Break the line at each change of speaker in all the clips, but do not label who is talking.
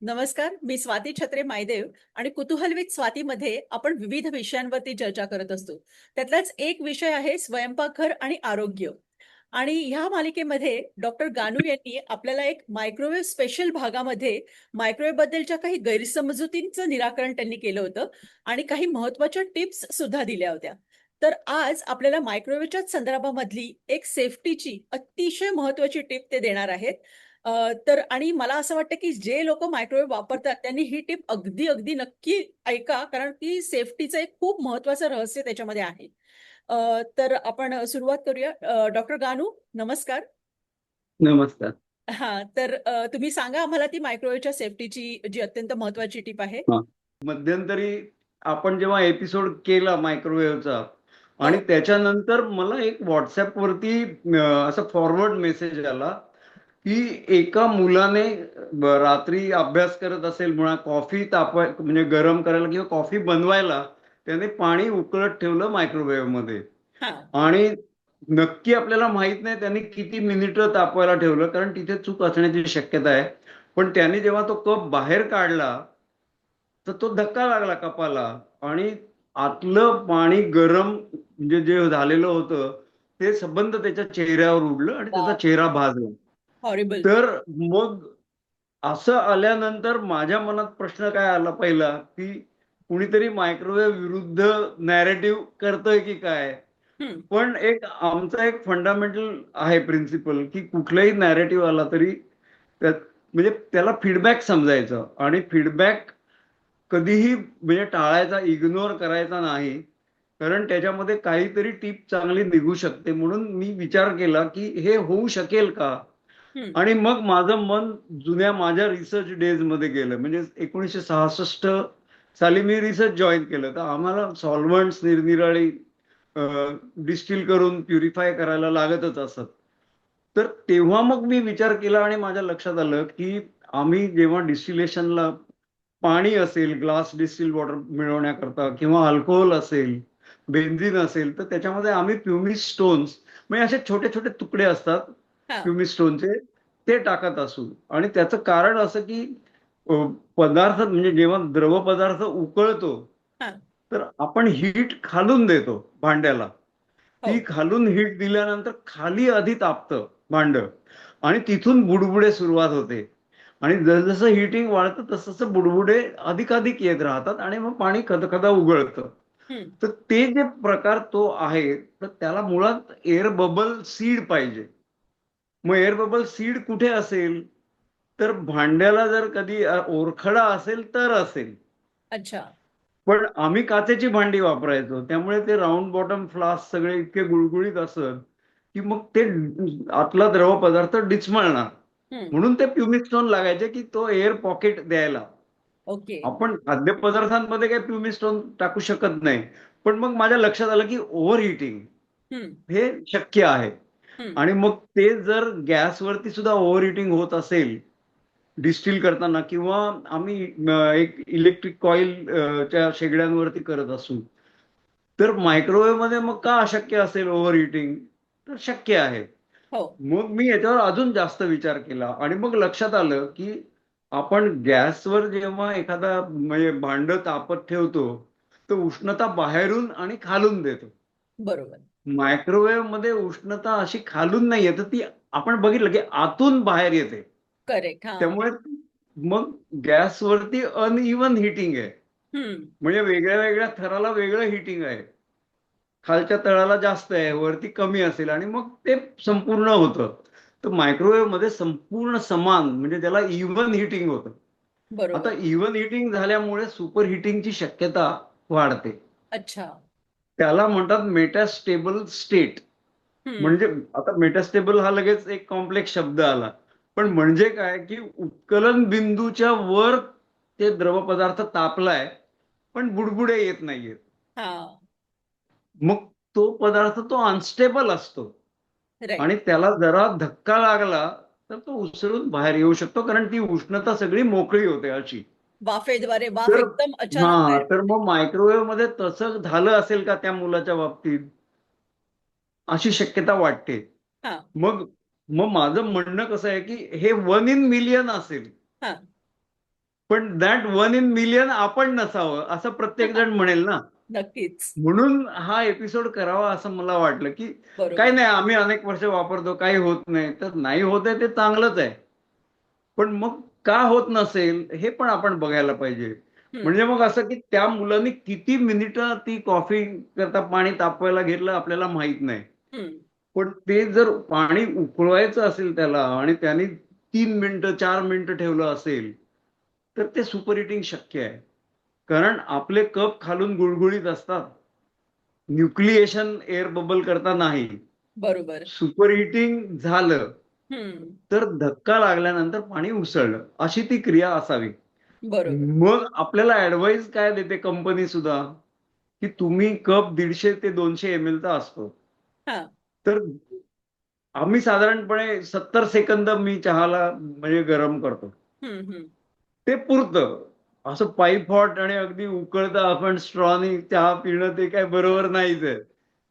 नमस्कार, मी स्वाती छत्रे मायदेव आणि कुतूहल स्वातीमध्ये आपण विविध विषयांवरती चर्चा करत असतो. त्यातलाच एक विषय आहे स्वयंपाकघर आणि आरोग्य. आणि ह्या मालिकेमध्ये डॉक्टर गानू यांनी आपल्याला एक मायक्रोवेव्ह स्पेशल भागामध्ये मायक्रोवेव्ह बद्दलच्या काही गैरसमजुतींचं निराकरण त्यांनी केलं होतं आणि काही महत्त्वाच्या टिप्स सुद्धा दिल्या होत्या. तर आज आपल्याला मायक्रोवेव्हच्याच संदर्भामधली एक सेफ्टीची अतिशय महत्त्वाची टिप ते देणार आहेत. तर आणि मला असं वाटतं, की जे लोकं मायक्रोवेव्ह वापरतात त्यांनी ही टिप अगदी नक्की ऐका, कारण की सेफ्टीचं एक खूप महत्त्वाचं रहस्य त्याच्यामध्ये आहे. तर आपण सुरुवात करूया. डॉक्टर गानू नमस्कार.
नमस्कार.
हां, तर तुम्ही सांगा आम्हाला ती मायक्रोवेव्हच्या सेफ्टीची जी अत्यंत महत्त्वाची टिप आहे?
हां. मध्यंतरी आपण जेव्हा एपिसोड केला मायक्रोवेव्हचा आणि
हो.
त्याच्यानंतर मला एक व्हॉट्सअपवरती असा फॉरवर्ड मेसेज आला, की एका मुलाने रात्री अभ्यास करत असेल म्हणा, कॉफी तापवाय म्हणजे गरम करायला किंवा कॉफी बनवायला त्याने पाणी उकळत ठेवलं मायक्रोवेव्हमध्ये.
हां.
आणि नक्की आपल्याला माहित नाही त्यांनी किती मिनिटं तापवायला ठेवलं, कारण तिथे चूक असण्याची शक्यता आहे. पण त्याने जेव्हा तो कप बाहेर काढला तर तो धक्का लागला कपाला आणि आतलं पाणी गरम म्हणजे जे झालेलं होतं ते संबंध त्याच्या चेहऱ्यावर उडलं आणि त्याचा
बापरे!
चेहरा भाजला.
हॉरिबल.
तर मग असं आल्यानंतर माझ्या मनात प्रश्न काय आला पहिला, की कुणीतरी मायक्रोवेव्ह विरुद्ध नॅरेटिव्ह करतोय की काय?
हं.
पण आमचा एक फंडामेंटल आहे प्रिन्सिपल, की कुठलाही नॅरेटिव्ह आला तरी त्यात म्हणजे त्याला फीडबॅक समजायचं आणि फीडबॅक कधीही म्हणजे टाळायचा, इग्नोर करायचा नाही. कारण त्याच्यामध्ये काहीतरी टीप चांगली निघू शकते. म्हणून मी विचार केला, की हे होऊ शकेल का?
हं.
आणि मग माझं मन जुन्या माझ्या रिसर्च डेजमध्ये गेलं. म्हणजे 1966 साली मी रिसर्च जॉइन केलं. तर आम्हाला सॉल्व्हंट्स निरनिराळी डिस्टिल करून प्युरिफाय करायला लागतच असत. तर तेव्हा मग मी विचार केला आणि माझ्या लक्षात आलं, की आम्ही जेव्हा डिस्टिलेशनला पाणी असेल, ग्लास डिस्टिल्ड वॉटर मिळवण्याकरता किंवा अल्कोहोल असेल, बेन्झीन असेल, तर त्याच्यामध्ये आम्ही प्युमिस स्टोन्स म्हणजे असे छोटे-छोटे तुकडे असतात
हां.
प्युमिस स्टोनचे, ते टाकत असू. आणि त्याचं कारण असं, की अ, पदार्थ म्हणजे जेव्हा द्रव पदार्थ उकळतो,
हां.
तर आपण हीट खालून देतो भांड्याला.
हो.
ती खालून हीट दिल्यानंतर खाली आधी तापतं भांडं आणि तिथून बुडबुडे सुरुवात होते. आणि जसजसं हीटिंग वाढतं तसं बुडबुडे अधिकाधिक येत राहतात आणि मग पाणी खदखदा उगळतं.
हं.
तर ते जे प्रकार तो आहे, तर त्याला मुळात एअर बबल सीड पाहिजे. मग एअर बबल सीड कुठे असेल? तर भांड्याला जर कधी ओरखडा असेल तर असेल.
अच्छा.
पण आम्ही काचेची भांडी वापरायचो. त्यामुळे ते राउंड बॉटम फ्लास्क सगळे इतके गुळगुळीत असत, की मग ते आतला द्रव पदार्थ डिचमळणार.
हं.
म्हणून ते प्युमिस्टोन लागायचे, की तो एअर पॉकेट द्यायला.
ओके.
आपण खाद्यपदार्थांमध्ये काही प्युमिस्टोन टाकू शकत नाही. पण मग माझ्या लक्षात आलं, की ओव्हर हिटिंग
हं.
हे शक्य आहे.
हं.
आणि मग ते जर गॅसवरती सुद्धा ओव्हर हिटिंग होत असेल, डिस्टिल करताना किंवा आम्ही एक इलेक्ट्रिक कॉईल च्या शेगड्यांवरती करत असू, तर मायक्रोवेव्ह मध्ये मग का अशक्य असेल ओव्हर हिटिंग? तर शक्य आहे.
हो.
मग मी याच्यावर अजून जास्त विचार केला आणि मग लक्षात आलं, की आपण गॅसवर जेव्हा एखादा म्हणजे भांड तापत ठेवतो, तर उष्णता बाहेरून आणि खालून देतो.
बरोबर.
मायक्रोवेव्ह मध्ये उष्णता अशी खालून नाही येत, ती आपण बघितलं की आतून बाहेर येते.
करेक्ट. हां.
त्यामुळे मग गॅसवरती अनइव्हन हिटिंग आहे.
हं.
म्हणजे वेगळ्या-वेगळ्या थराला वेगळं हिटिंग आहे. खालच्या तळाला जास्त आहे, वरती कमी असेल आणि मग ते संपूर्ण होतं. तर मायक्रोवेव्हमध्ये संपूर्ण समान म्हणजे त्याला इव्हन हिटिंग होतं. आता
बरोबर.
इव्हन हिटिंग झाल्यामुळे सुपर हिटिंगची शक्यता वाढते.
अच्छा.
त्याला म्हणतात मेटास्टेबल स्टेट.
हं.
म्हणजे आता मेटास्टेबल हा लगेच एक कॉम्प्लेक्स शब्द आला. पण
हं.
म्हणजे काय, की उत्कलन बिंदूच्या वर ते द्रवपदार्थ तापलाय, पण बुडबुडे येत नाहीयेत.
हां.
मग तो पदार्थ तो अनस्टेबल असतो
राइट.
आणि त्याला जरा धक्का लागला, तर तो उसळून बाहेर येऊ शकतो, कारण ती उष्णता सगळी मोकळी होते अशी.
वाफेद्वारे वाफ
तर
एकदम अचानक
हां,
बाहेर
तर
पडते.
मग मायक्रोवेव्हमध्ये तसं झालं असेल का त्या मुलाच्या बाबतीत? अशी शक्यता वाटते.
हां.
मग मग माझं म्हणणं कसं आहे, की हे 1 इन मिलियन असेल.
हां.
पण दॅट 1 in million आपण नसावं असं प्रत्येक जण म्हणेल ना.
नक्कीच.
म्हणून हा एपिसोड करावा असं मला वाटलं, की काही
बरोबर.
नाही आम्ही अनेक वर्ष वापरतो, काही होत नाही. तर नाही होत आहे ते चांगलंच आहे. पण मग का होत नसेल हे पण आपण बघायला पाहिजे.
हं,
म्हणजे मग असं की त्या मुलांनी किती मिनिटं ती कॉफी करता पाणी तापवायला घेतलं आपल्याला माहित नाही.
हं.
पण ते जर पाणी उकळवायचं असेल त्याला आणि त्यांनी 3 मिनिटं 4 मिनिटं ठेवलं असेल तर ते सुपर हिटिंग शक्य आहे. कारण आपले कप खालून गुळगुळीत असतात. न्यूक्लिएशन एअर बबल करता नाही.
बरोबर.
सुपर हिटिंग झालं
हं.
तर धक्का लागल्यानंतर पाणी उसळलं अशी ती क्रिया असावी.
बरोबर.
मग आपल्याला ऍडवाइस काय देते कंपनी सुद्धा, की तुम्ही कप 150 ते 200 ml चा असतो.
हां.
तर आम्ही साधारणपणे 70 सेकंद मी चहाला म्हणजे गरम करतो.
हं, हं.
ते पुरतं. असं पाईप हॉट आणि अगदी उकळता आपण स्ट्रॉनी चहा पिणं ते काय बरोबर नाहीच आहे.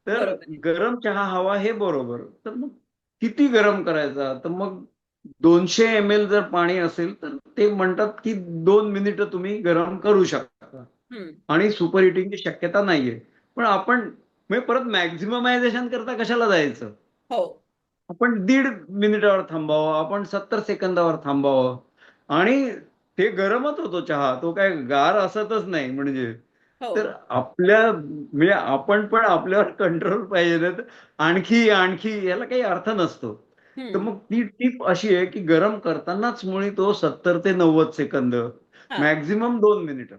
तर
बरोबर आहे.
गरम चहा हवा हे बरोबर. तर मग किती गरम करायचा? तर मग 200 ml जर पाणी असेल तर ते म्हणतात की 2 मिनिटं तुम्ही गरम करू शकता.
हं.
आणि सुपर हिटिंगची शक्यता नाहीये. पण आपण म्हणजे परत मॅक्झिममायझेशन करता कशाला जायचं?
हो.
आपण 1.5 मिनिटावर थांबावं, आपण 70 सेकंदावर थांबावं आणि ते गरमच होतो चहा. तो काय गार असतच नाही म्हणजे.
हो.
तर आपल्या म्हणजे आपण पण आपल्यावर कंट्रोल पाहिजे. नाहीतर आणखी याला काही अर्थ नसतो. तर
हं.
मग ती टीप अशी आहे, की गरम करतानाच मुळी तो 70 ते 90 सेकंद,
हां,
मॅक्झिमम 2 मिनिटं.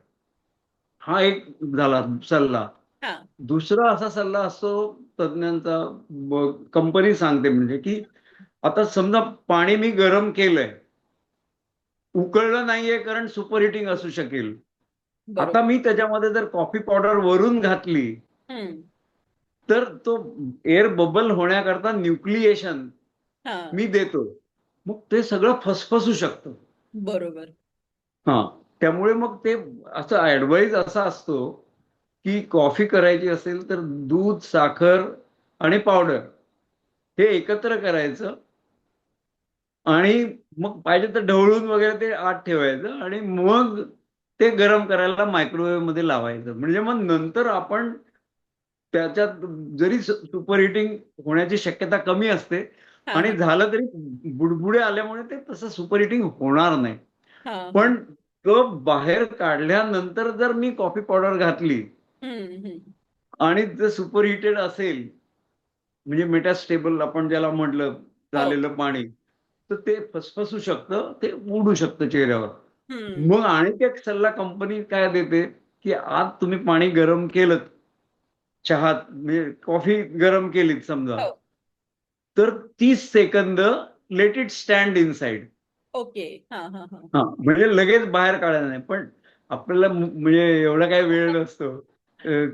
हा एक झाला सल्ला.
हां.
दुसरा असा सल्ला असतो तज्ञांचा, कंपनी सांगते म्हणजे, की आता समजा पाणी मी गरम केलंय, उकळलं नाहीये कारण सुपर हिटिंग असू शकेल. आता
बरोबर.
मी त्याच्यामध्ये जर कॉफी पावडर वरून घातली,
हं.
तर तो एअर बबल होण्याकरता न्यूक्लिएशन
हां.
मी देतो. मग ते सगळं फसफसू शकतं.
बरोबर.
हां. त्यामुळे मग ते असं ॲडवाइस असा असतो, की कॉफी करायची असेल तर दूध, साखर आणि पावडर हे एकत्र करायचं आणि मग पाहिजे तर ढवळून वगैरे ते आत ठेवायचं आणि मग ते गरम करायला मायक्रोवेव्हमध्ये लावायचं. म्हणजे मग नंतर आपण त्याच्यात जरी सुपर हिटिंग होण्याची शक्यता कमी असते
हां,
आणि
हां.
झालं तरी बुडबुडे आल्यामुळे ते तसं सुपर हिटिंग होणार नाही.
हां, हां.
पण कप बाहेर काढल्यानंतर जर मी कॉफी पावडर घातली
हं, हं.
आणि जर सुपर हिटेड असेल, म्हणजे मेटास्टेबल आपण ज्याला म्हटलं
हो.
झालेलं पाणी, तर ते फसफसू शकतं, ते उडू शकतं चेहऱ्यावर.
हं.
मग आणखी एक सल्ला कंपनी काय देते, की आज तुम्ही पाणी गरम केलंत, चहात म्हणजे कॉफी गरम केलीत समजा,
हो.
तर 30 second let it stand inside.
Okay. हां, हां, हां.
हां, म्हणजे लगेच बाहेर काढायला नाही. पण आपल्याला म्हणजे एवढा काही वेळ नसतो.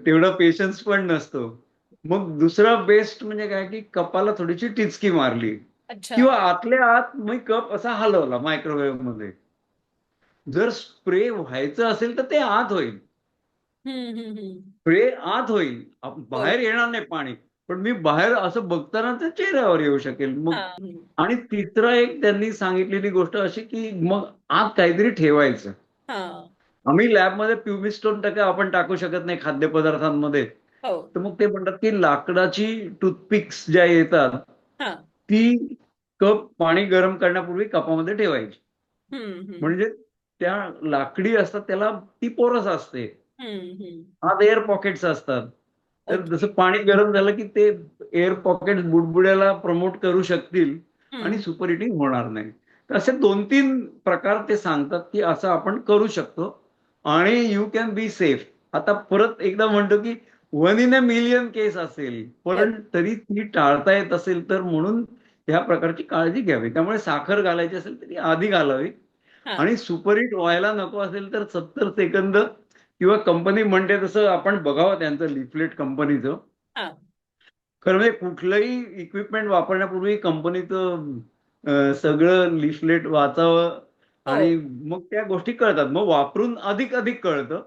तेवढा पेशन्स पण नसतो. मग दुसरा बेस्ट म्हणजे काय, की कपाला थोडीशी टिचकी मारली
अच्छा.
किंवा आतल्या आत मी कप असा हलवला मायक्रोवेव्हमध्ये. जर स्प्रे व्हायचं असेल तर ते आत होईल.
हं, हं, हं.
स्प्रे आत होईल. बाहेर
बरोबर.
येणार नाही पाणी. पण मी बाहेर असं बघताना ते चेहऱ्यावर येऊ शकेल. मग
हां. हं.
आणि तिसरा एक त्यांनी सांगितलेली गोष्ट अशी, की मग आत काहीतरी ठेवायचं.
हां.
आम्ही लॅबमध्ये प्युमिस्टोन आपण टाकू शकत नाही खाद्यपदार्थांमध्ये.
हो.
तर मग ते म्हणतात, की लाकडाची टूथपिक्स ज्या येतात,
हां.
ती कप पाणी गरम करण्यापूर्वी कपामध्ये ठेवायची.
हं, हं.
म्हणजे त्या लाकडी असतात त्याला ती पोरस असते.
हं, हं.
आत एअर पॉकेट्स असतात. तर
ओके.
जसं पाणी गरम झालं, की ते एअर पॉकेट्स बुडबुड्याला प्रमोट करू शकतील आणि
हं.
सुपर हिटिंग होणार नाही. तर असे 2-3 प्रकार ते सांगतात, की असं आपण करू शकतो आणि यू कॅन बी सेफ. आता परत एकदा म्हणतो, की 1 इन अ मिलियन केस असेल, पण
बरोबर.
तरी ती टाळता येत असेल तर म्हणून ह्या प्रकारची काळजी घ्यावी. त्यामुळे साखर घालायची असेल तरी आधी घालावी
हां.
आणि सुपरहिट व्हायला नको असेल तर 70 सेकंद किंवा कंपनी म्हणते तसं आपण बघावं त्यांचं लिफलेट कंपनीचं.
हां.
खरं म्हणजे कुठलंही इक्विपमेंट वापरण्यापूर्वी कंपनीचं सगळं लिफलेट वाचावं
हो.
आणि मग त्या गोष्टी कळतात. मग वापरून अधिक अधिक कळतं.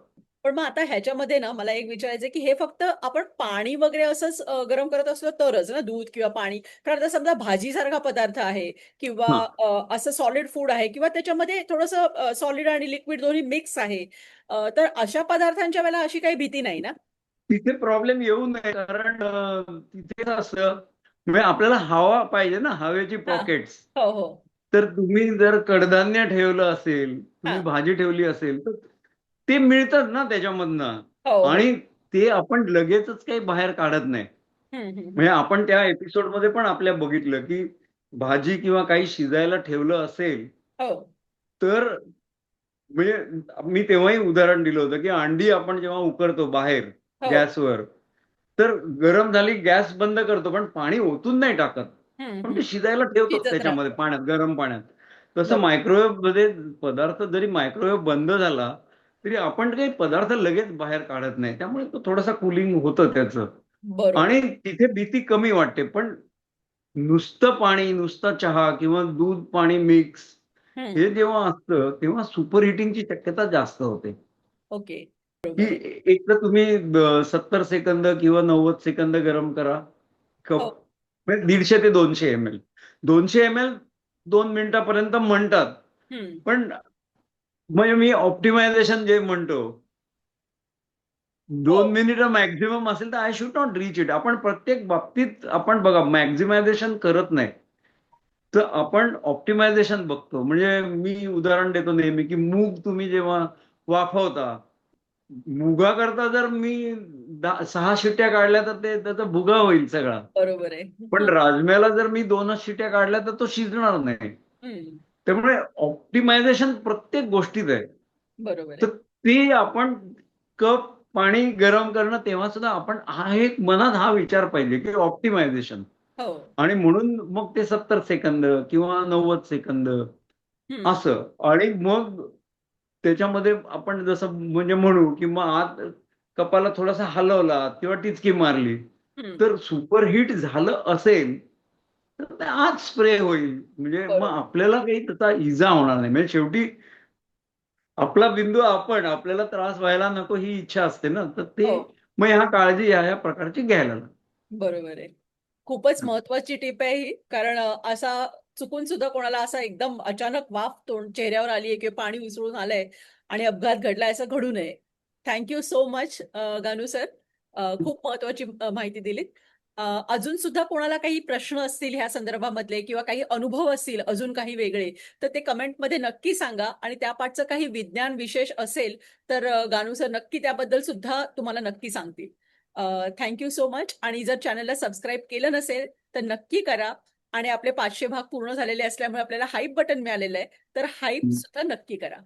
पण मग आता ह्याच्यामध्ये ना मला एक विचारायचं की हे फक्त आपण पाणी वगैरे असंच गरम करत असलो तरच ना, दूध किंवा पाणी. कारण आता समजा भाजीसारखा पदार्थ आहे किंवा
हां.
असं सॉलिड फूड आहे किंवा त्याच्यामध्ये थोडंसं सॉलिड आणि लिक्विड दोन्ही मिक्स आहे. तर अशा पदार्थांच्या वेळेला अशी काही भीती नाही ना?
तिथे प्रॉब्लेम येऊ नये कारण तिथे कसं असतं म्हणजे आपल्याला हवा पाहिजे ना, हवेची
हां.
पॉकेट्स.
हो, हो.
तर तुम्ही जर कडधान्य ठेवलं असेल, तुम्ही
हां.
भाजी ठेवली असेल, तर ते मिळतात ना त्याच्यामधनं.
हो, हो.
आणि ते आपण लगेचच काही बाहेर काढत नाही.
हं, हं, हं.
म्हणजे आपण त्या एपिसोडमध्ये पण आपल्या बघितलं, की भाजी किंवा काही शिजायला ठेवलं असेल,
हो,
तर म्हणजे मी तेव्हाही उदाहरण दिलं होतं, की अंडी आपण जेव्हा उकडतो बाहेर
हो.
गॅसवर, तर गरम झाली गॅस बंद करतो, पण पाणी ओतून नाही टाकत.
हं,
पण ते
हं.
शिजायला ठेवतो
शिजत
त्याच्यामध्ये
राहतं.
पाण्यात, गरम पाण्यात. तसं
बरोबर.
मायक्रोवेव्हमध्ये पदार्थ जरी मायक्रोवेव्ह बंद झाला, तरी आपण काही पदार्थ लगेच बाहेर काढत नाही. त्यामुळे तो थोडासा कूलिंग होतं त्याचं.
बरोबर.
आणि तिथे भीती कमी वाटते. पण नुसतं पाणी, नुसता चहा किंवा दूध पाणी मिक्स
हं.
हे जेव्हा असतं, तेव्हा सुपर हिटिंगची शक्यता जास्त होते.
ओके.
की
बरोबर.
एक तर तुम्ही 70 सेकंद किंवा 90 सेकंद गरम करा
हो.
कप. म्हणजे 150 ते 200 एम-एल. 200 एम-एल 2 मिनिटापर्यंत म्हणतात.
हं.
पण म्हणजे मी ऑप्टिमायझेशन जे म्हणतो,
हो.
2 मिनिटं मॅक्सिमम असेल तर I should not reach it. आपण प्रत्येक बाबतीत आपण बघा मॅक्सिमायझेशन करत नाही. तर आपण ऑप्टिमायझेशन बघतो. म्हणजे मी उदाहरण देतो नेहमी, की मूग तुम्ही जेव्हा वाफवता, मुगाकरता जर मी 6 शिट्ट्या काढल्या तर ते त्याचा भुगा होईल सगळा.
बरोबर आहे.
पण
हं,
राजम्याला जर मी 2च शिट्ट्या काढल्या तर तो शिजणार नाही.
हं.
त्यामुळे ऑप्टिमायझेशन प्रत्येक गोष्टीत आहे.
बरोबर
तर
आहे.
ते आपण कप पाणी गरम करणं तेव्हा सुद्धा आपण हा एक मनात हा विचार पाहिजे, की ऑप्टिमायझेशन.
हो.
आणि म्हणून मग ते 70 सेकंद किंवा 90 सेकंद
हं,
असं. आणि मग त्याच्यामध्ये आपण जसं म्हणजे म्हणू किंवा आत कपाला थोडासा हलवला किंवा टिचकी मारली,
हं.
तर सुपरहिट झालं असेल, तर ते आत स्प्रे होईल. म्हणजे मग
बरोबर.
आपल्याला काही त्याचा इजा होणार नाही. म्हणजे शेवटी आपला बिंदू आपण, आपल्याला त्रास व्हायला नको ही इच्छा असते ना, तर ते
हो.
मग ह्या काळजी ह्या प्रकारची घ्यायला लागते.
बरोबर आहे. खूपच महत्वाची टिप आहे ही. कारण असा चुकून सुद्धा कोणाला असा एकदम अचानक वाफ तोंड चेहऱ्यावर आली आहे किंवा पाणी उसळून आलंय आणि अपघात घडलाय असं घडू नये. Thank you so much Ganu sir. खूप महत्वाची माहिती दिलीत. अजून सुद्धा कोणाला काही प्रश्न असतील ह्या संदर्भामधले किंवा काही अनुभव असतील अजून काही वेगळे, तर ते कमेंटमध्ये नक्की सांगा आणि त्या पाठचं काही विज्ञान विशेष असेल, तर गानू सर नक्की त्याबद्दल सुद्धा तुम्हाला नक्की सांगतील. Thank you so much. आणि जर चॅनलला सबस्क्राईब केलं नसेल, तर नक्की करा. आणि आपले 500 भाग पूर्ण झालेले असल्यामुळे आपल्याला हाईप बटन मिळालेलं आहे, तर हाईप सुद्धा नक्की करा.